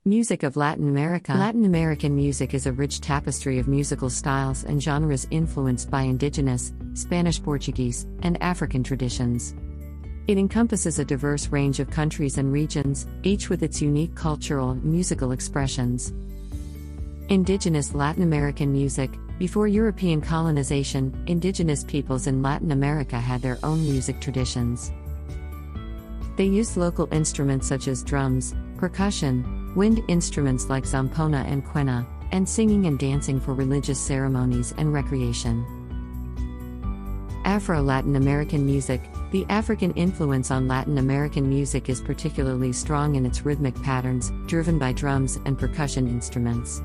Music of Latin America. Latin American music is a rich tapestry of musical styles and genres influenced by indigenous, Spanish, Portuguese, and African traditions. It encompasses a diverse range of countries and regions, each with its unique cultural and musical expressions. Indigenous Latin American music. Before European colonization, indigenous peoples in Latin America had their own music traditions. They used local instruments such as drums, percussion, wind instruments like zampona and quena, and singing and dancing for religious ceremonies and recreation. Afro-Latin American music. The African influence on Latin American music is particularly strong in its rhythmic patterns, driven by drums and percussion instruments.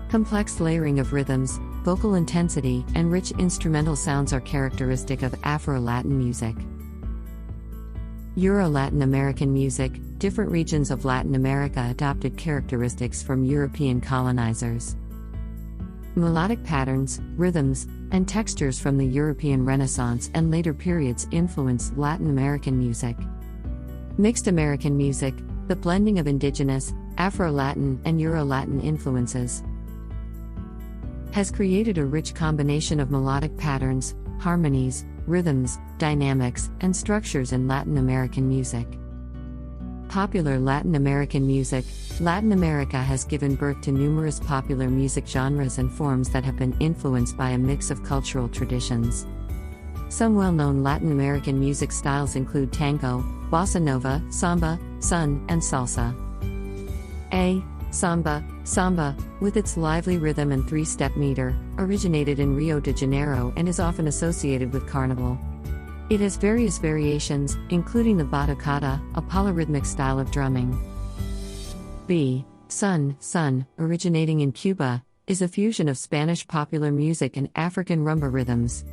Complex layering of rhythms, vocal intensity, and rich instrumental sounds are characteristic of Afro-Latin music. Euro-Latin American music. Different regions of Latin America adopted characteristics from European colonizers. Melodic patterns, rhythms, and textures from the European Renaissance and later periods influenced Latin American music. Mixed American music. The blending of indigenous, Afro-Latin, and Euro-Latin influences has created a rich combination of melodic patterns, harmonies, rhythms, dynamics, and structures in Latin American music. Popular Latin American music. Latin America has given birth to numerous popular music genres and forms that have been influenced by a mix of cultural traditions. Some well-known Latin American music styles include tango, bossa nova, samba, son, and salsa. Samba, with its lively rhythm and three-step meter, originated in Rio de Janeiro and is often associated with carnival. It has various variations, including the batucada, a polyrhythmic style of drumming. Son, originating in Cuba, is a fusion of Spanish popular music and African rumba rhythms.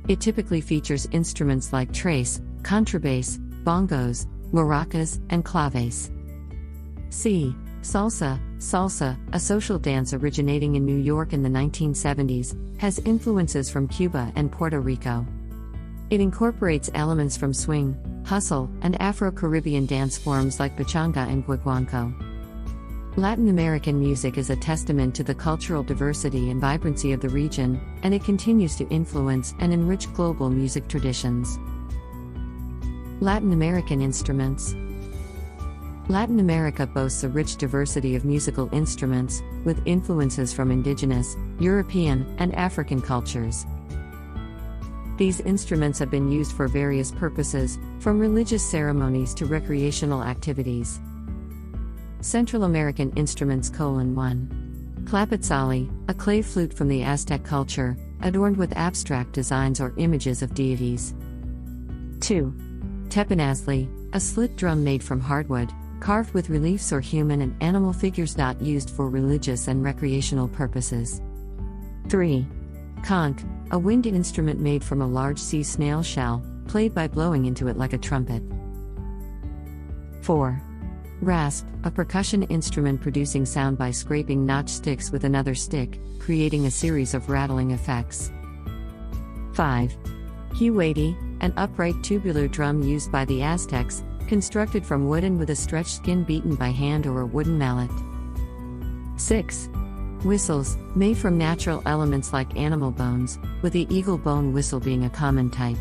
It typically features instruments like trace, contrabass, bongos, maracas, and claves. Salsa, a social dance originating in New York in the 1970s, has influences from Cuba and Puerto Rico. It incorporates elements from swing, hustle, and Afro-Caribbean dance forms like pachanga and guaguanco. Latin American music is a testament to the cultural diversity and vibrancy of the region, and it continues to influence and enrich global music traditions. Latin American instruments. Latin America boasts a rich diversity of musical instruments, with influences from indigenous, European, and African cultures. These instruments have been used for various purposes, from religious ceremonies to recreational activities. Central American instruments: 1. Tlapatzali, a clay flute from the Aztec culture, adorned with abstract designs or images of deities. 2. Teponazli, a slit drum made from hardwood, carved with reliefs or human and animal figures, not used for religious and recreational purposes. 3. Conch, a wind instrument made from a large sea snail shell, played by blowing into it like a trumpet. 4. Rasp, a percussion instrument producing sound by scraping notched sticks with another stick, creating a series of rattling effects. 5. Huaydi, an upright tubular drum used by the Aztecs, constructed from wooden with a stretched skin beaten by hand or a wooden mallet. 6. Whistles, made from natural elements like animal bones, with the eagle bone whistle being a common type.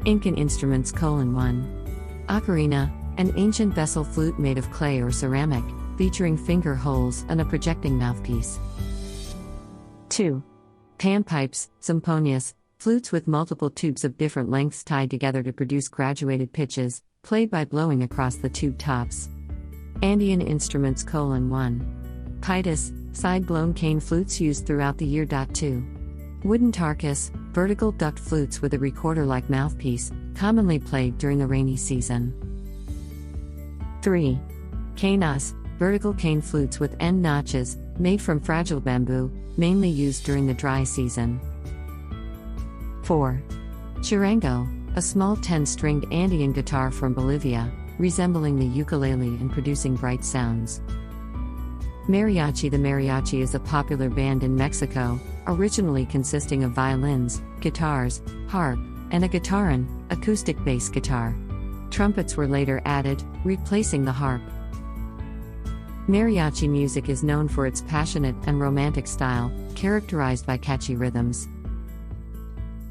Incan instruments: 1. Ocarina, an ancient vessel flute made of clay or ceramic, featuring finger holes and a projecting mouthpiece. 2. Panpipes, zamponias, flutes with multiple tubes of different lengths tied together to produce graduated pitches, played by blowing across the tube tops. Andean instruments: 1. Paitas, side-blown cane flutes used throughout the year. 2. Wooden tarcas, vertical duct flutes with a recorder-like mouthpiece, commonly played during the rainy season. 3. Quenas, vertical cane flutes with end notches, made from fragile bamboo, mainly used during the dry season. 4. Charango, a small 10-stringed Andean guitar from Bolivia, resembling the ukulele and producing bright sounds. Mariachi. The mariachi is a popular band in Mexico, originally consisting of violins, guitars, harp, and a guitarra, acoustic bass guitar. Trumpets were later added, replacing the harp. Mariachi music is known for its passionate and romantic style, characterized by catchy rhythms.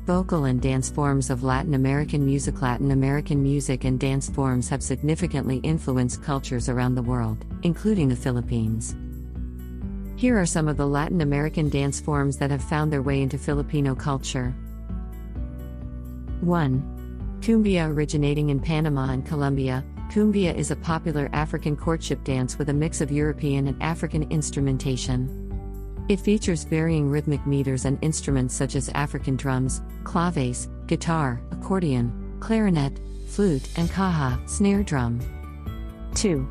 Vocal and dance forms of Latin American music. Latin American music and dance forms have significantly influenced cultures around the world, including the Philippines. Here are some of the Latin American dance forms that have found their way into Filipino culture. 1. Cumbia. Originating in Panama and Colombia, cumbia is a popular African courtship dance with a mix of European and African instrumentation. It features varying rhythmic meters and instruments such as African drums, claves, guitar, accordion, clarinet, flute, and caja, snare drum. 2.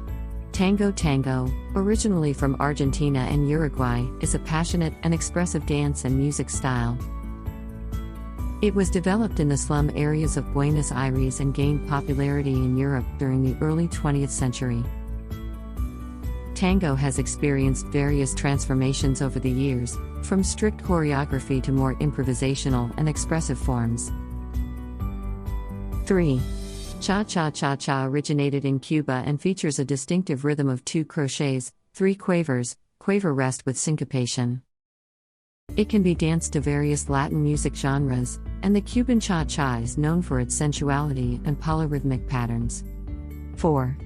Tango. Tango, originally from Argentina and Uruguay, is a passionate and expressive dance and music style. It was developed in the slum areas of Buenos Aires and gained popularity in Europe during the early 20th century. Tango has experienced various transformations over the years, from strict choreography to more improvisational and expressive forms. 3. Cha-cha. Cha-cha originated in Cuba and features a distinctive rhythm of 2 crochets, 3 quavers, quaver rest with syncopation. It can be danced to various Latin music genres, and the Cuban cha-cha is known for its sensuality and polyrhythmic patterns. 4.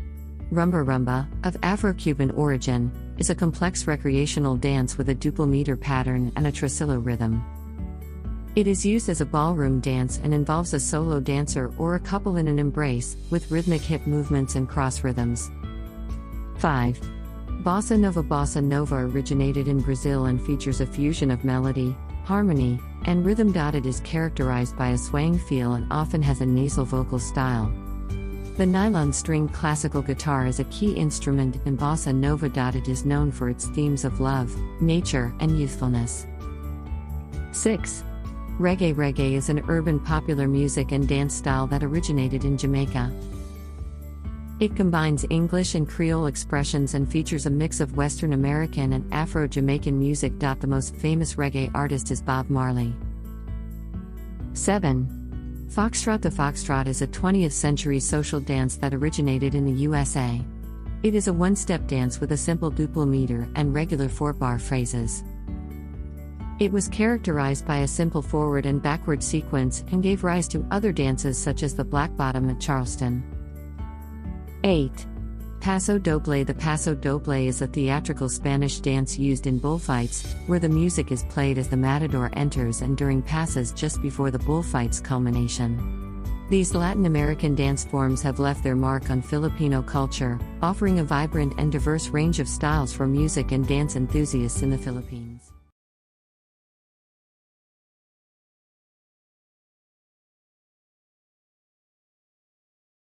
Rumba. Rumba, of Afro-Cuban origin, is a complex recreational dance with a duple meter pattern and a tresillo rhythm. It is used as a ballroom dance and involves a solo dancer or a couple in an embrace, with rhythmic hip movements and cross rhythms. 5. Bossa Nova. Bossa Nova originated in Brazil and features a fusion of melody, harmony, and rhythm. It is characterized by a swaying feel and often has a nasal vocal style. The nylon-stringed classical guitar is a key instrument in Bossa Nova. It is known for its themes of love, nature, and youthfulness. 6. Reggae. Reggae is an urban popular music and dance style that originated in Jamaica. It combines English and Creole expressions and features a mix of Western American and Afro-Jamaican music. The most famous reggae artist is Bob Marley. 7. Foxtrot. The foxtrot is a 20th century social dance that originated in the USA. It is a one-step dance with a simple duple meter and regular 4-bar phrases. It was characterized by a simple forward and backward sequence and gave rise to other dances such as the Black Bottom at Charleston. 8. Paso Doble. The Paso Doble is a theatrical Spanish dance used in bullfights, where the music is played as the matador enters and during passes just before the bullfight's culmination. These Latin American dance forms have left their mark on Filipino culture, offering a vibrant and diverse range of styles for music and dance enthusiasts in the Philippines.